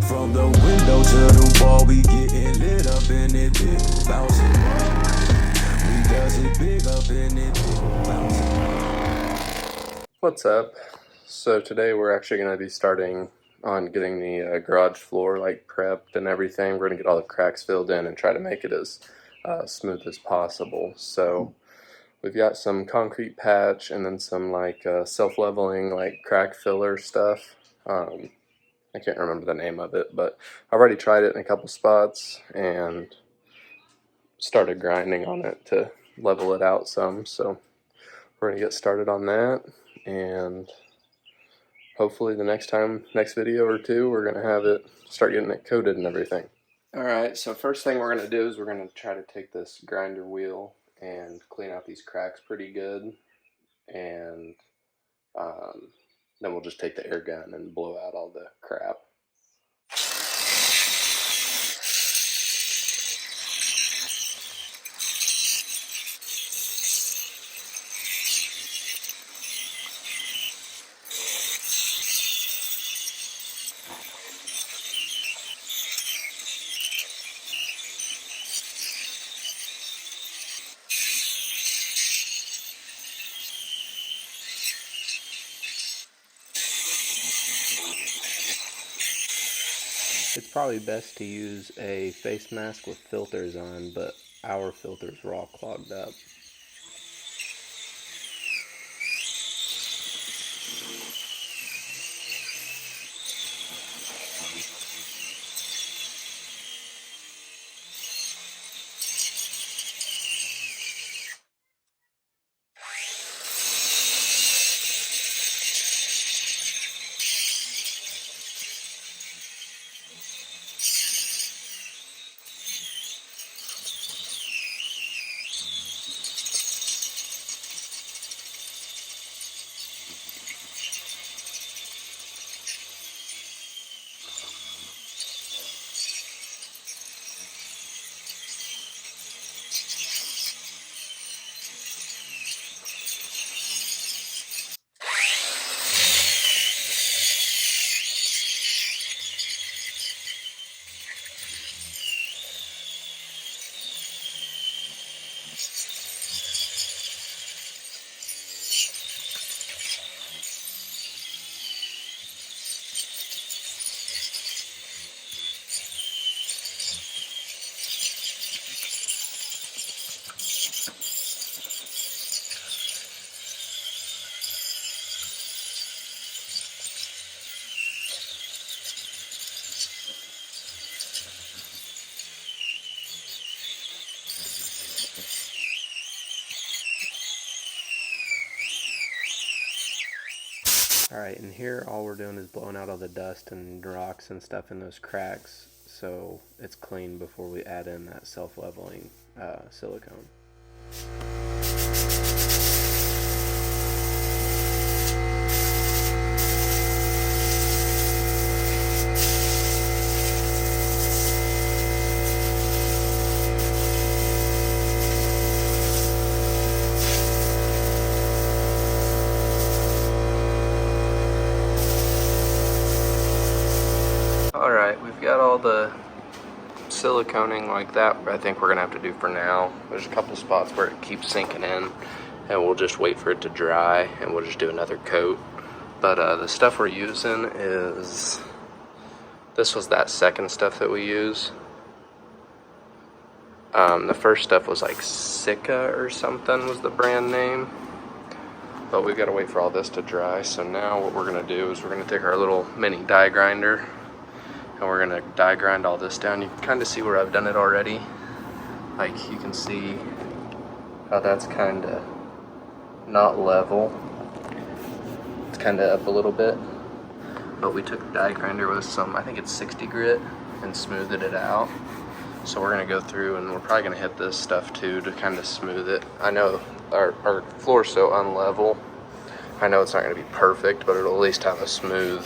From the window to the wall, we getting lit up in it, big bouncing. We does it big up in it, big bouncing. What's up? So today we're actually going to be starting on getting the garage floor like prepped and everything. We're going to get all the cracks filled in and try to make it as smooth as possible. So we've got some concrete patch and then some like self-leveling like crack filler stuff. I can't remember the name of it, but I've already tried it in a couple spots and started grinding on it to level it out some. So we're going to get started on that, and hopefully the next video or two, we're going to have it start getting it coated and everything. Alright, so first thing we're going to do is we're going to try to take this grinder wheel and clean out these cracks pretty good, and then we'll just take the air gun and blow out all the crap. It's probably best to use a face mask with filters on, but our filters were all clogged up. Alright, and here all we're doing is blowing out all the dust and rocks and stuff in those cracks so it's clean before we add in that self-leveling silicone. Alright, we've got all the siliconing like that I think we're going to have to do for now. There's a couple spots where it keeps sinking in, and we'll just wait for it to dry and we'll just do another coat. But the stuff we're using is, this was that second stuff that we use. The first stuff was like Sika or something was the brand name. But we've got to wait for all this to dry. So now what we're going to do is we're going to take our little mini die grinder and we're going to die grind all this down. You can kind of see where I've done it already. Like you can see how that's kind of not level. It's kind of up a little bit. But we took the die grinder with some, I think it's 60 grit, and smoothed it out. So we're going to go through and we're probably going to hit this stuff too to kind of smooth it. I know our floor's so unlevel. I know it's not going to be perfect, but it'll at least have a smooth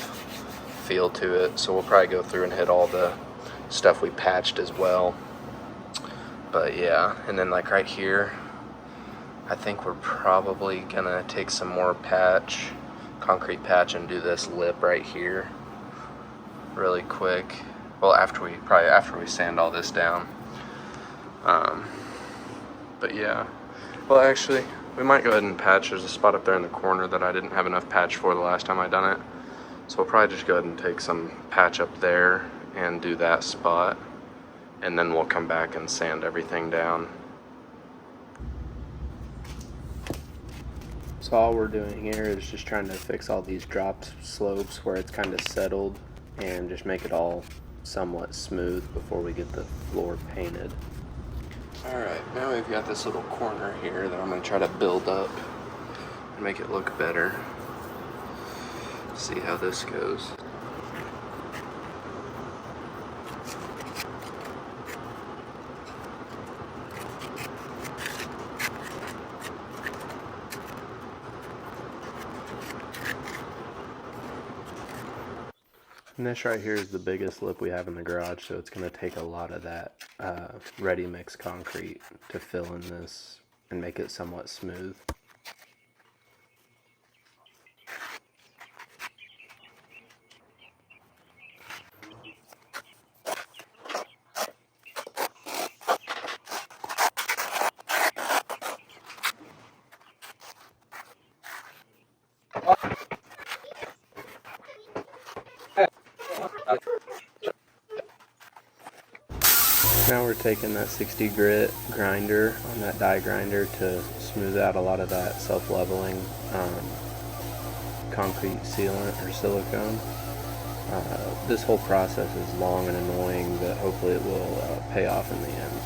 feel to it. So we'll probably go through and hit all the stuff we patched as well. But yeah, and then like right here, I think we're probably going to take some more concrete patch, and do this lip right here. We're really quick. Well, probably after we sand all this down. But yeah, well, actually, we might go ahead and patch. There's a spot up there in the corner that I didn't have enough patch for the last time I done it. So we'll probably just go ahead and take some patch up there and do that spot. And then we'll come back and sand everything down. So all we're doing here is just trying to fix all these drop slopes where it's kind of settled and just make it all somewhat smooth before we get the floor painted. Alright, now we've got this little corner here that I'm going to try to build up and make it look better. See how this goes. And this right here is the biggest lip we have in the garage, so it's going to take a lot of that ready mix concrete to fill in this and make it somewhat smooth. Now we're taking that 60 grit grinder on that die grinder to smooth out a lot of that self-leveling concrete sealant or silicone. This whole process is long and annoying, but hopefully it will pay off in the end.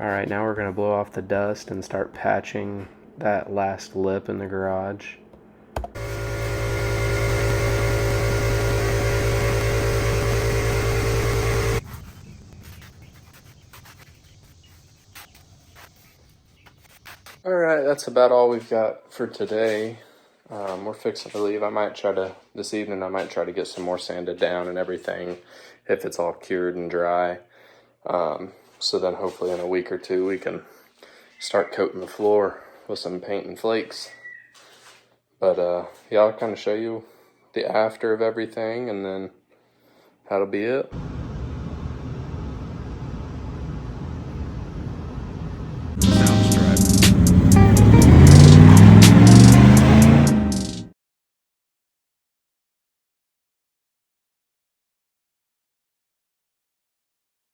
Alright, now we're going to blow off the dust and start patching that last lip in the garage. Alright, that's about all we've got for today. We're fixing to leave. This evening I might try to get some more sanded down and everything if it's all cured and dry. So then hopefully in a week or two we can start coating the floor with some paint and flakes. But yeah, I'll kind of show you the after of everything, and then that'll be it.